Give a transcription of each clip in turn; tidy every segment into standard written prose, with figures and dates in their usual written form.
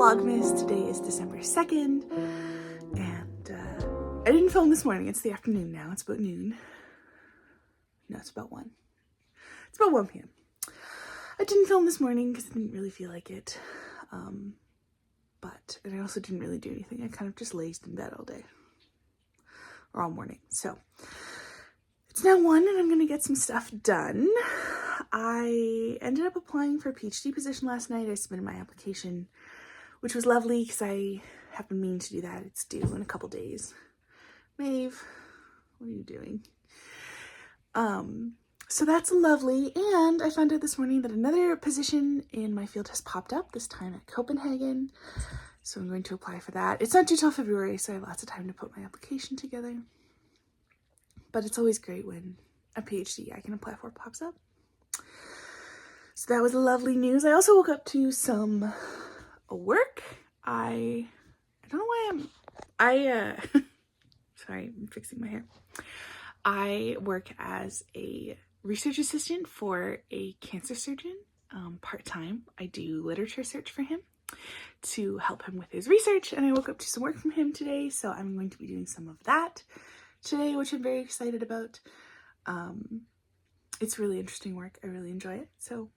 Vlogmas. Today is December 2nd, and I didn't film this morning. It's the afternoon now. It's about noon. No, it's about 1. It's about 1 p.m. I didn't film this morning because I didn't really feel like it. And I also didn't really do anything. I kind of just lazed in bed all day. Or all morning. So, it's now 1 and I'm going to get some stuff done. I ended up applying for a PhD position last night. I submitted my application, which was lovely because I have been meaning to do that. It's due in a couple days. Maeve, what are you doing? So that's lovely. And I found out this morning that another position in my field has popped up, this time at Copenhagen. So I'm going to apply for that. It's not due till February, so I have lots of time to put my application together. But it's always great when a PhD I can apply for pops up. So that was lovely news. I also woke up to some work. I don't know why sorry, I'm fixing my hair. I work as a research assistant for a cancer surgeon, part-time. I do literature search for him to help him with his research, and I woke up to some work from him today, so I'm going to be doing some of that today, which I'm very excited about. It's really interesting work. I really enjoy it, so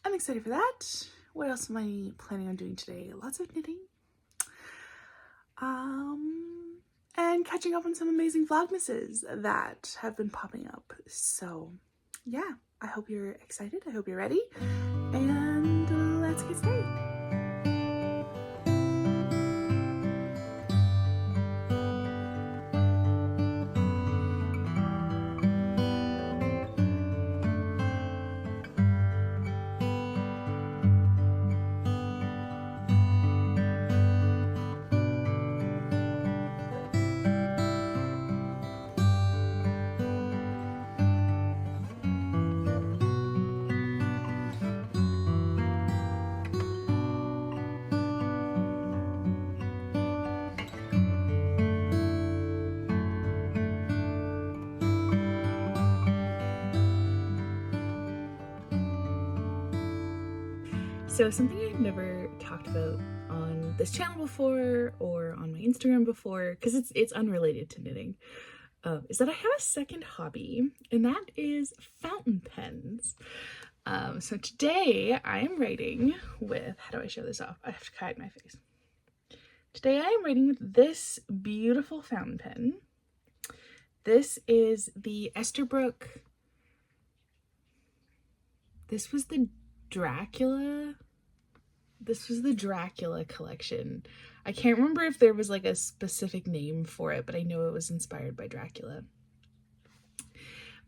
I'm excited for that. What else am I planning on doing today? Lots of knitting. And catching up on some amazing Vlogmases that have been popping up. So, yeah, I hope you're excited. I hope you're ready. And let's get started. So something I've never talked about on this channel before or on my Instagram before, because it's unrelated to knitting, is that I have a second hobby, and that is fountain pens. So today I am writing with, how do I show this off? I have to hide my face. Today I am writing with this beautiful fountain pen. This is the Esterbrook. This was the Dracula collection. I can't remember if there was like a specific name for it, but I know it was inspired by Dracula.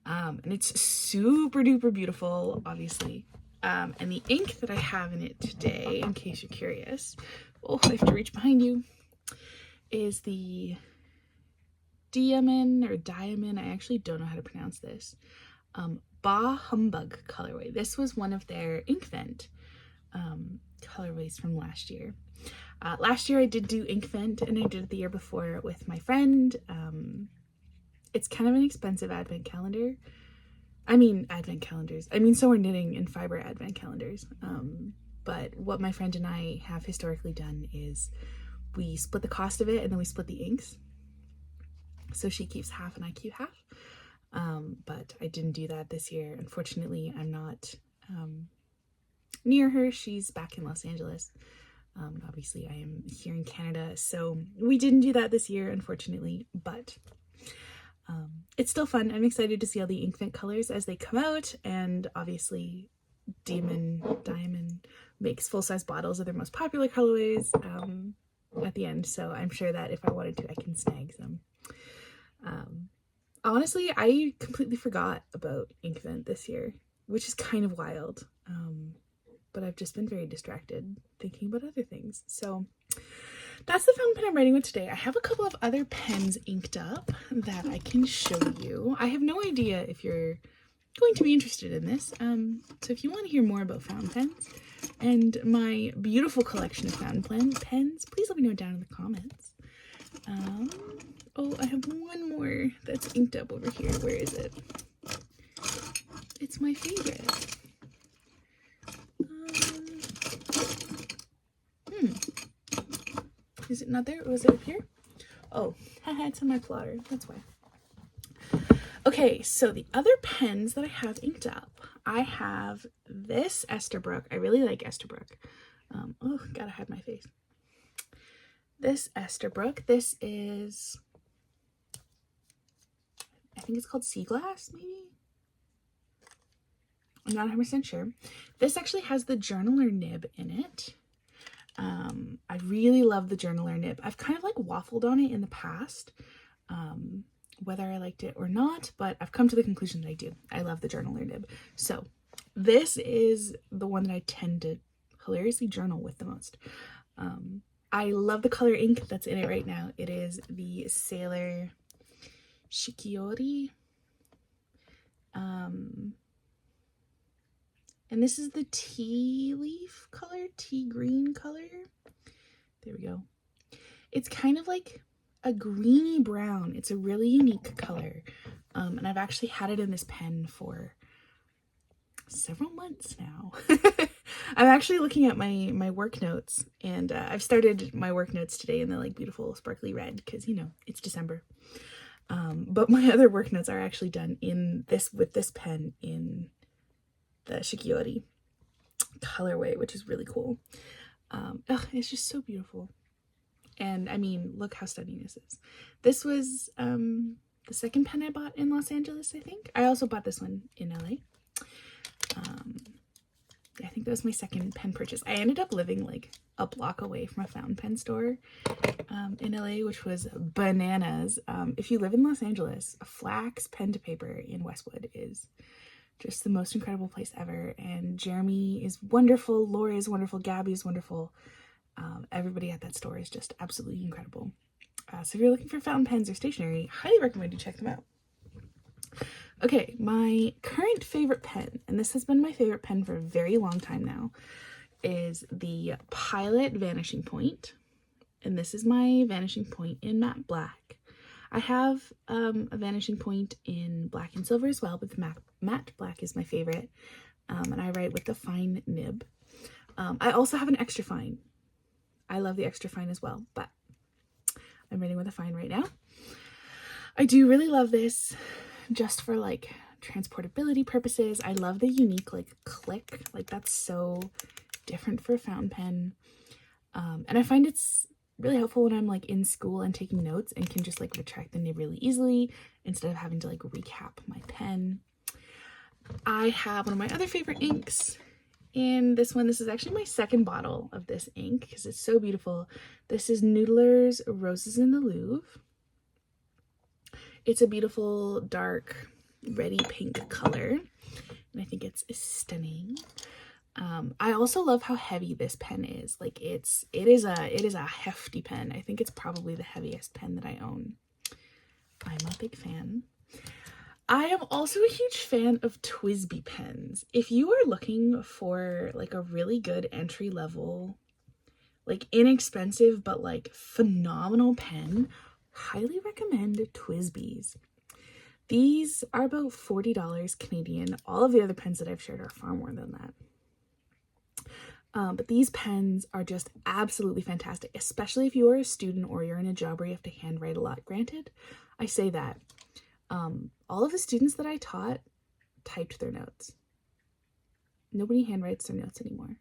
And it's super duper beautiful, obviously. And the ink that I have in it today, in case you're curious, oh, I have to reach behind you, is the Diamond. I actually don't know how to pronounce this. Bah Humbug colorway. This was one of their Inkvent colorways from last year. Last year I did do Inkvent, and I did it the year before with my friend. It's kind of an expensive advent calendar. Advent calendars. So are knitting and fibre advent calendars. But what my friend and I have historically done is we split the cost of it, and then we split the inks. So she keeps half and I keep half. But I didn't do that this year. Unfortunately, I'm not near her. She's back in Los Angeles. Obviously, I am here in Canada, so we didn't do that this year, unfortunately, but it's still fun. I'm excited to see all the Inkvent colors as they come out, and obviously Diamond makes full-size bottles of their most popular colorways at the end, so I'm sure that if I wanted to, I can snag some. Honestly, I completely forgot about Inkvent this year, which is kind of wild. But I've just been very distracted thinking about other things. So that's the fountain pen I'm writing with today. I have a couple of other pens inked up that I can show you. I have no idea if you're going to be interested in this. So if you want to hear more about fountain pens and my beautiful collection of fountain pens, please let me know down in the comments. Oh, I have one more that's inked up over here. Where is it? It's my favorite. it not there? Was it up here? Oh, it's on my plotter. That's why. Okay, so the other pens that I have inked up, I have this Esterbrook. I really like Esterbrook. Oh, gotta hide my face. This Esterbrook. This is, I think it's called Sea Glass, maybe? I'm not 100% sure. This actually has the journaler nib in it. I really love the journaler nib. I've kind of like waffled on it in the past, whether I liked it or not, but I've come to the conclusion that I do. I love the journaler nib. So this is the one that I tend to hilariously journal with the most. I love the color ink that's in it right now. It is the Sailor Shikiori. And this is the tea leaf color, tea green color. There we go. It's kind of like a greeny brown. It's a really unique color. And I've actually had it in this pen for several months now. I'm actually looking at my work notes, and I've started my work notes today in the like beautiful sparkly red because, you know, it's December. But my other work notes are actually done in this, with this pen in the Shikiori colorway, which is really cool. It's just so beautiful. And I mean, look how stunning this is. This was the second pen I bought in Los Angeles, I think. I also bought this one in LA. I think that was my second pen purchase. I ended up living like a block away from a fountain pen store in LA, which was bananas. If you live in Los Angeles, Flax Pen to Paper in Westwood is just the most incredible place ever. And Jeremy is wonderful, Laura is wonderful, Gabby is wonderful. Everybody at that store is just absolutely incredible. So if you're looking for fountain pens or stationery, highly recommend you check them out. Okay, my current favorite pen, and this has been my favorite pen for a very long time now, is the Pilot Vanishing Point. And this is my Vanishing Point in matte black. I have a Vanishing Point in black and silver as well, but the matte black is my favorite. And I write with the fine nib. I also have an extra fine. I love the extra fine as well, but I'm writing with a fine right now. I do really love this just for like transportability purposes. I love the unique like click. Like that's so different for a fountain pen. And I find it's really helpful when I'm like in school and taking notes and can just like retract the nib really easily instead of having to like recap my pen. I have one of my other favorite inks in this one. This is actually my second bottle of this ink because it's so beautiful. This is Noodler's Roses in the Louvre. It's a beautiful dark reddy pink color, and I think it's stunning. I also love how heavy this pen is. Like it is a hefty pen. I think it's probably the heaviest pen that I own. I'm a big fan. I am also a huge fan of TWSBI pens. If you are looking for like a really good entry level, like inexpensive but like phenomenal pen, highly recommend TWSBIs. These are about $40 Canadian. All of the other pens that I've shared are far more than that. But these pens are just absolutely fantastic, especially if you are a student or you're in a job where you have to handwrite a lot. Granted, I say that. All of the students that I taught typed their notes. Nobody handwrites their notes anymore.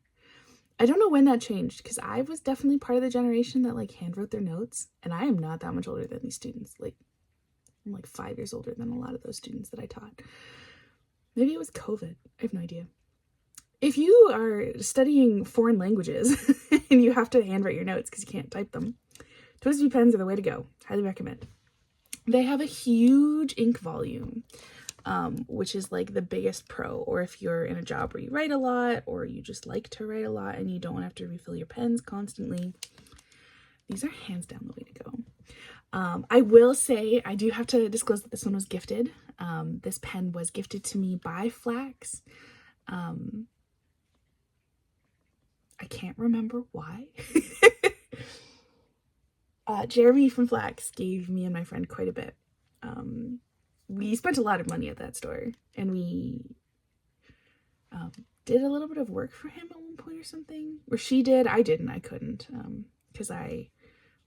I don't know when that changed because I was definitely part of the generation that like handwrote their notes, and I am not that much older than these students. Like I'm like 5 years older than a lot of those students that I taught. Maybe it was COVID. I have no idea. If you are studying foreign languages and you have to handwrite your notes because you can't type them, TWSBI pens are the way to go. Highly recommend. They have a huge ink volume, which is like the biggest pro. Or if you're in a job where you write a lot or you just like to write a lot and you don't want to have to refill your pens constantly, these are hands down the way to go. I will say, I do have to disclose that this one was gifted. This pen was gifted to me by Flax. I can't remember why. Jeremy from Flax gave me and my friend quite a bit. We spent a lot of money at that store, and we did a little bit of work for him at one point or something. Or she did. I didn't. I couldn't because I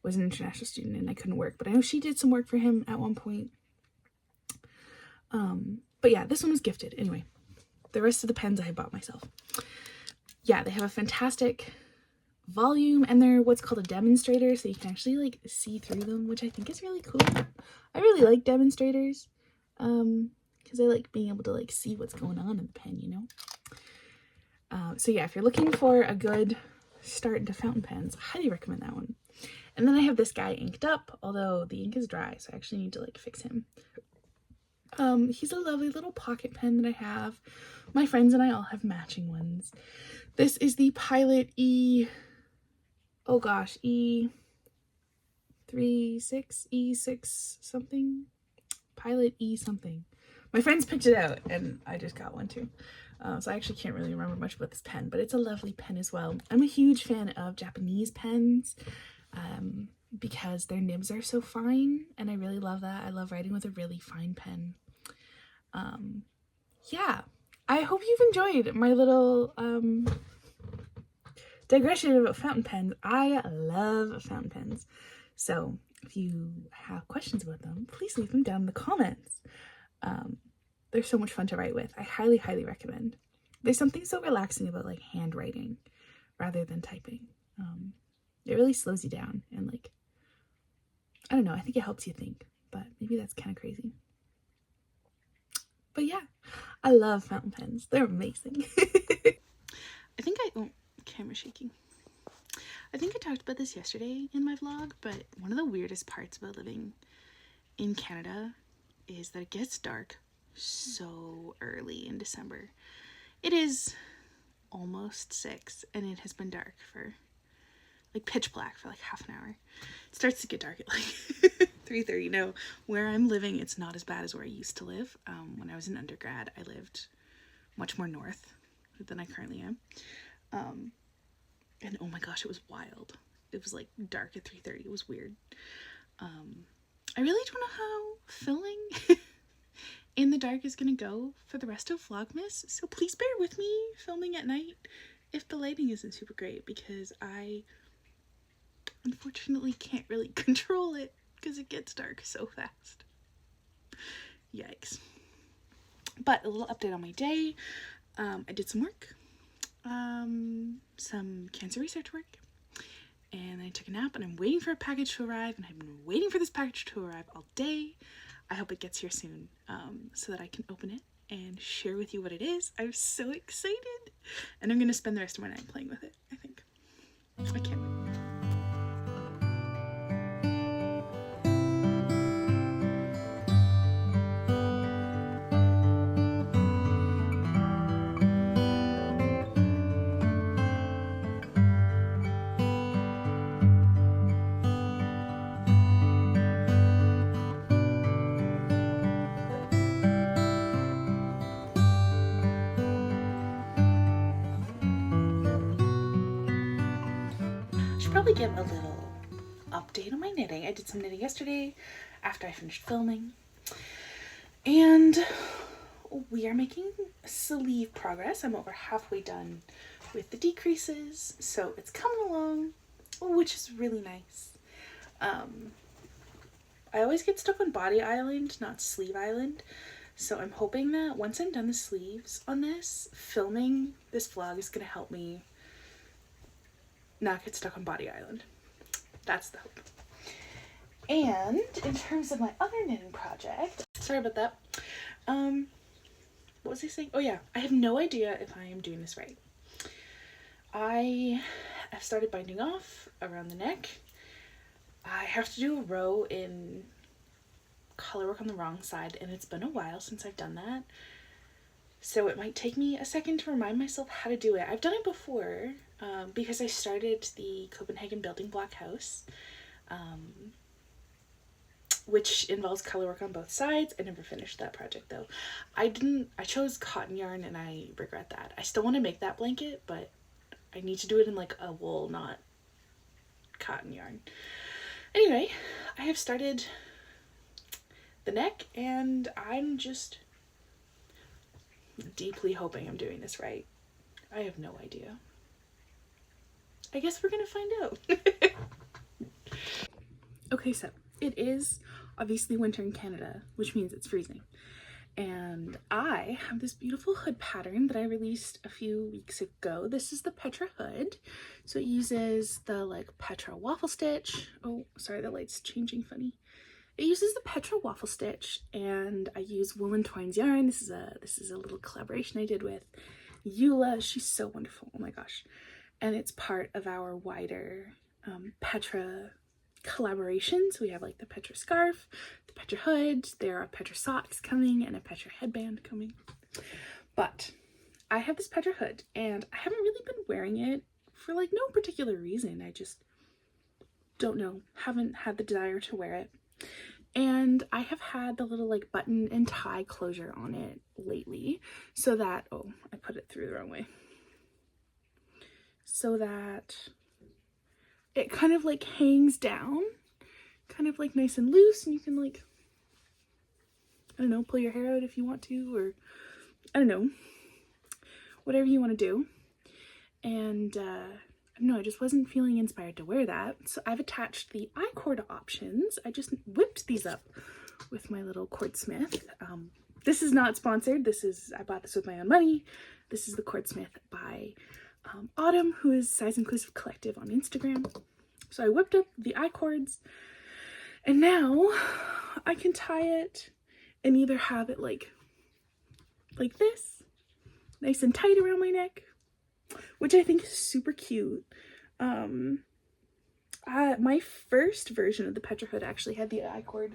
was an international student and I couldn't work, but I know she did some work for him at one point. But yeah, this one was gifted. Anyway, the rest of the pens I have bought myself. Yeah, they have a fantastic volume, and they're what's called a demonstrator, so you can actually like see through them, which I think is really cool. I really like demonstrators because I like being able to like see what's going on in the pen, you know. So yeah, if you're looking for a good start into fountain pens, I highly recommend that one. And then I have this guy inked up, although the ink is dry, so I actually need to like fix him. He's a lovely little pocket pen that I have. My friends and I all have matching ones. This is the Pilot E36, E6 something. Pilot E something. My friends picked it out and I just got one too. So I actually can't really remember much about this pen, but it's a lovely pen as well. I'm a huge fan of Japanese pens because their nibs are so fine, and I really love that. I love writing with a really fine pen. Yeah, I hope you've enjoyed my little digression about fountain pens. I love fountain pens. So if you have questions about them, please leave them down in the comments. They're so much fun to write with. I highly, highly recommend. There's something so relaxing about like handwriting rather than typing. It really slows you down and like, I don't know, I think it helps you think, but maybe that's kind of crazy. But yeah, I love fountain pens. They're amazing. I think camera shaking. I think I talked about this yesterday in my vlog, but one of the weirdest parts about living in Canada is that it gets dark so early in December. It is almost 6 and it has been dark for like pitch black for like half an hour. It starts to get dark at like 3:30. Now, where I'm living, it's not as bad as where I used to live. When I was in undergrad, I lived much more north than I currently am. And oh my gosh, it was wild. It was like dark at 3:30. It was weird. I really don't know how filming in the dark is gonna go for the rest of Vlogmas, so please bear with me filming at night if the lighting isn't super great, because I unfortunately can't really control it because it gets dark so fast. Yikes. But a little update on my day. I did some work, some cancer research work, and I took a nap, and I'm waiting for a package to arrive, and I've been waiting for this package to arrive all day. I hope it gets here soon, so that I can open it and share with you what it is. I'm so excited, and I'm gonna spend the rest of my night playing with it, I think. I can't wait. Probably give a little update on my knitting. I did some knitting yesterday after I finished filming, and we are making sleeve progress. I'm over halfway done with the decreases, so it's coming along, which is really nice. I always get stuck on body island, not sleeve island, so I'm hoping that once I'm done the sleeves on this, filming this vlog is gonna help me not get stuck on body island. That's the hope. And in terms of my other knitting project, sorry about that. What was I saying? Oh yeah, I have no idea if I am doing this right. I have started binding off around the neck. I have to do a row in color work on the wrong side, and it's been a while since I've done that. So it might take me a second to remind myself how to do it. I've done it before because I started the Copenhagen building block house, which involves color work on both sides. I never finished that project though. I chose cotton yarn and I regret that. I still want to make that blanket, but I need to do it in like a wool, not cotton yarn. Anyway, I have started the neck and I'm just deeply hoping I'm doing this right. I have no idea. I guess we're gonna find out. Okay, so it is obviously winter in Canada, which means it's freezing. And I have this beautiful hood pattern that I released a few weeks ago. This is the Petra hood. So it uses the like Petra waffle stitch. Oh, sorry, the light's changing funny. It uses the Petra waffle stitch, and I use Woolen Twines yarn. This is a little collaboration I did with Eula. She's so wonderful. Oh my gosh. And it's part of our wider Petra collaborations. We have like the Petra Scarf, the Petra hood, there are Petra socks coming, and a Petra headband coming. But I have this Petra hood, and I haven't really been wearing it for like no particular reason. I just don't know, haven't had the desire to wear it. And I have had the little like button and tie closure on it lately, so that, oh, I put it through the wrong way, so that it kind of like hangs down, kind of like nice and loose, and you can like, I don't know, pull your hair out if you want to, or I don't know, whatever you want to do. And I don't know, I just wasn't feeling inspired to wear that, so I've attached the I-cord options. I just whipped these up with my little cordsmith. This is not sponsored. I bought this with my own money. This is the cordsmith by Autumn, who is Size Inclusive Collective on Instagram. So I whipped up the I-cords, and now I can tie it and either have it like this, nice and tight around my neck, which I think is super cute. My first version of the Petra hood actually had the I-cord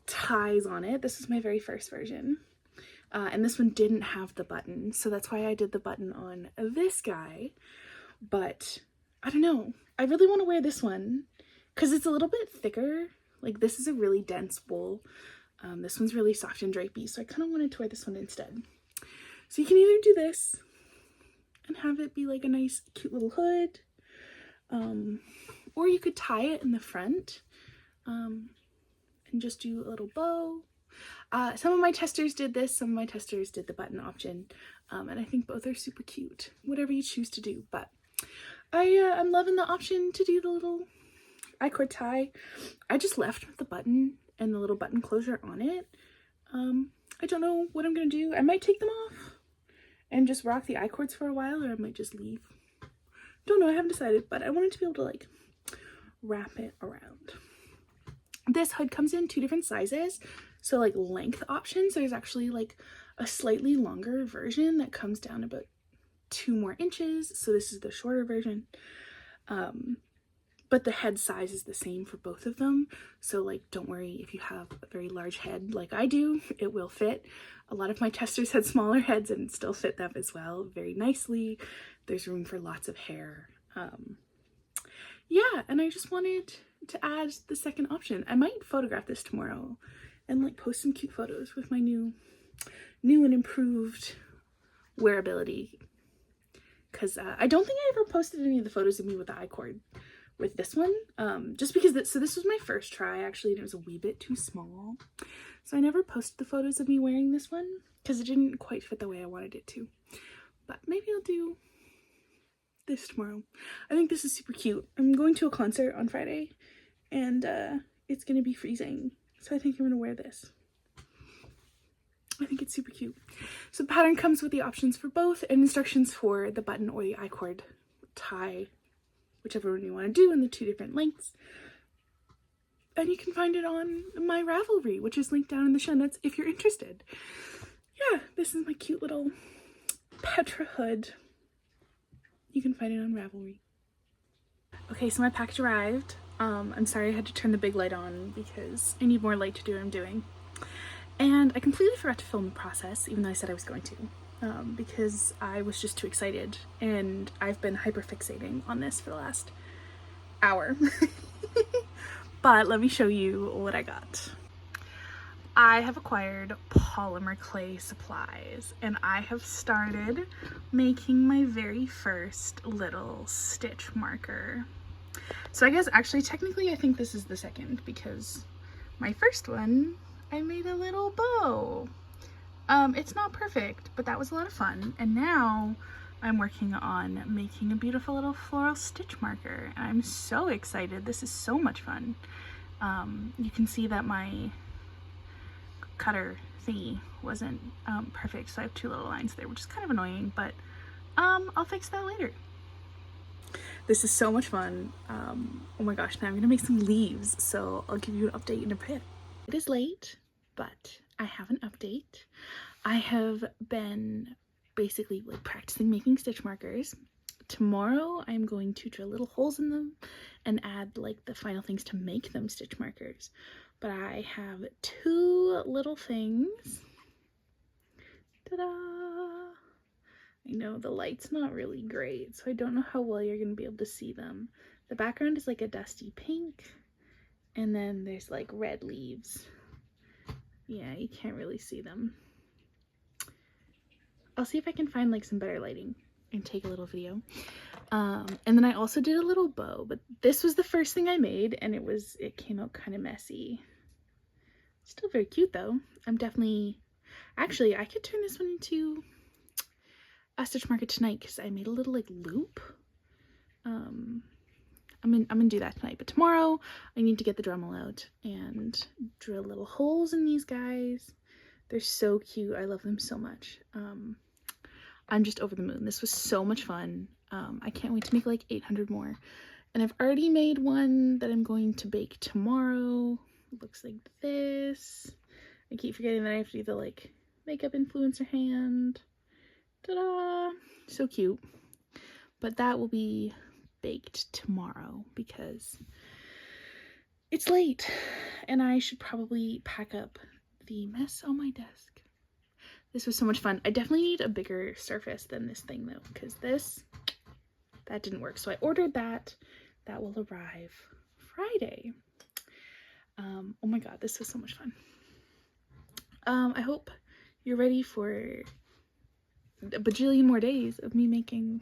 ties on it. This is my very first version. And this one didn't have the button, so that's why I did the button on this guy. But I don't know, I really want to wear this one because it's a little bit thicker. Like, this is a really dense wool. This one's really soft and drapey, so I kind of wanted to wear this one instead. So you can either do this and have it be like a nice cute little hood, or you could tie it in the front and just do a little bow. Some of my testers did this, some of my testers did the button option, and I think both are super cute, whatever you choose to do. But I'm loving the option to do the little I-cord tie. I just left the button and the little button closure on it. I don't know what I'm gonna do. I might take them off and just rock the I-cords for a while, or I might just leave. Don't know, I haven't decided, but I wanted to be able to like wrap it around. This hood comes in 2 different sizes, so like length options. There's actually like a slightly longer version that comes down about 2 more inches, so this is the shorter version. But the head size is the same for both of them, so like don't worry if you have a very large head like I do, it will fit. A lot of my testers had smaller heads and it still fit them as well very nicely. There's room for lots of hair. Yeah, and I just wanted to add the second option. I might photograph this tomorrow and like post some cute photos with my new and improved wearability, because I don't think I ever posted any of the photos of me with the I-cord with this one, just because this was my first try actually, and it was a wee bit too small, so I never posted the photos of me wearing this one because it didn't quite fit the way I wanted it to. But maybe I'll do this tomorrow. I think this is super cute. I'm going to a concert on Friday, and it's gonna be freezing, so I think I'm gonna wear this. I think it's super cute. So the pattern comes with the options for both and instructions for the button or the I-cord tie, whichever one you want to do, in the 2 different lengths. And you can find it on my Ravelry, which is linked down in the show notes if you're interested. Yeah, this is my cute little Petra hood. You can find it on Ravelry. Okay, so my package arrived. I'm sorry I had to turn the big light on because I need more light to do what I'm doing. And I completely forgot to film the process, even though I said I was going to, because I was just too excited, and I've been hyperfixating on this for the last hour. But let me show you what I got. I have acquired polymer clay supplies, and I have started making my very first little stitch marker. So I guess actually technically I think this is the second, because my first one I made a little bow. It's not perfect, but that was a lot of fun. And now I'm working on making a beautiful little floral stitch marker. I'm so excited. This is so much fun. You can see that my cutter thingy wasn't perfect, so I have two little lines there, which is kind of annoying, but I'll fix that later. This is so much fun. Oh my gosh, now I'm gonna make some leaves, so I'll give you an update in a bit. It is late, but I have an update. I have been basically like practicing making stitch markers. Tomorrow I'm going to drill little holes in them and add like the final things to make them stitch markers. But I have two little things. Ta-da! I know the light's not really great, so I don't know how well you're gonna be able to see them. The background is like a dusty pink, and then there's like red leaves. Yeah, you can't really see them. I'll see if I can find like some better lighting and take a little video. And then I also did a little bow, but this was the first thing I made, and it came out kind of messy. Still very cute though. Actually I could turn this one into a stitch marker tonight because I made a little like loop. I'm gonna do that tonight, but tomorrow I need to get the Dremel out and drill little holes in these guys. They're so cute. I love them so much. I'm just over the moon. This was so much fun. I can't wait to make like 800 more. And I've already made one that I'm going to bake tomorrow. It looks like this. I keep forgetting that I have to do the like makeup influencer hand. Ta-da! So cute. But that will be baked tomorrow because it's late and I should probably pack up the mess on my desk. This was so much fun. I definitely need a bigger surface than this thing though, because that didn't work. So I ordered that. That will arrive Friday. Oh my god, this was so much fun. I hope you're ready for a bajillion more days of me making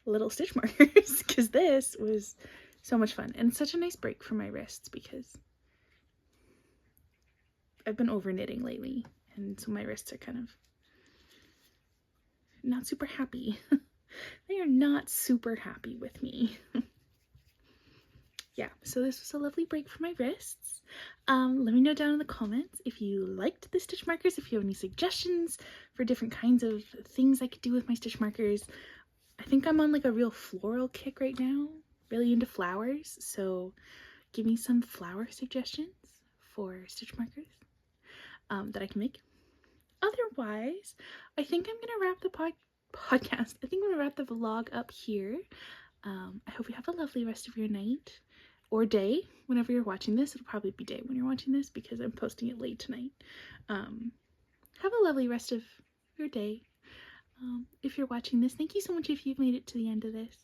little stitch markers, because this was so much fun and such a nice break for my wrists because I've been over knitting lately, and so my wrists are kind of not super happy. They are not super happy with me. Yeah, so this was a lovely break for my wrists. Let me know down in the comments if you liked the stitch markers, if you have any suggestions for different kinds of things I could do with my stitch markers. I think I'm on like a real floral kick right now, really into flowers, so give me some flower suggestions for stitch markers that I can make. Otherwise, I think I'm gonna wrap the podcast. I think I'm gonna wrap the vlog up here. I hope you have a lovely rest of your night or day whenever you're watching this. It'll probably be day when you're watching this because I'm posting it late tonight. Have a lovely rest of your day. If you're watching this, thank you so much if you've made it to the end of this.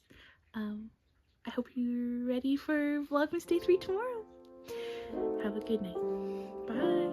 I hope you're ready for Vlogmas Day 3 tomorrow. Have a good night. Bye.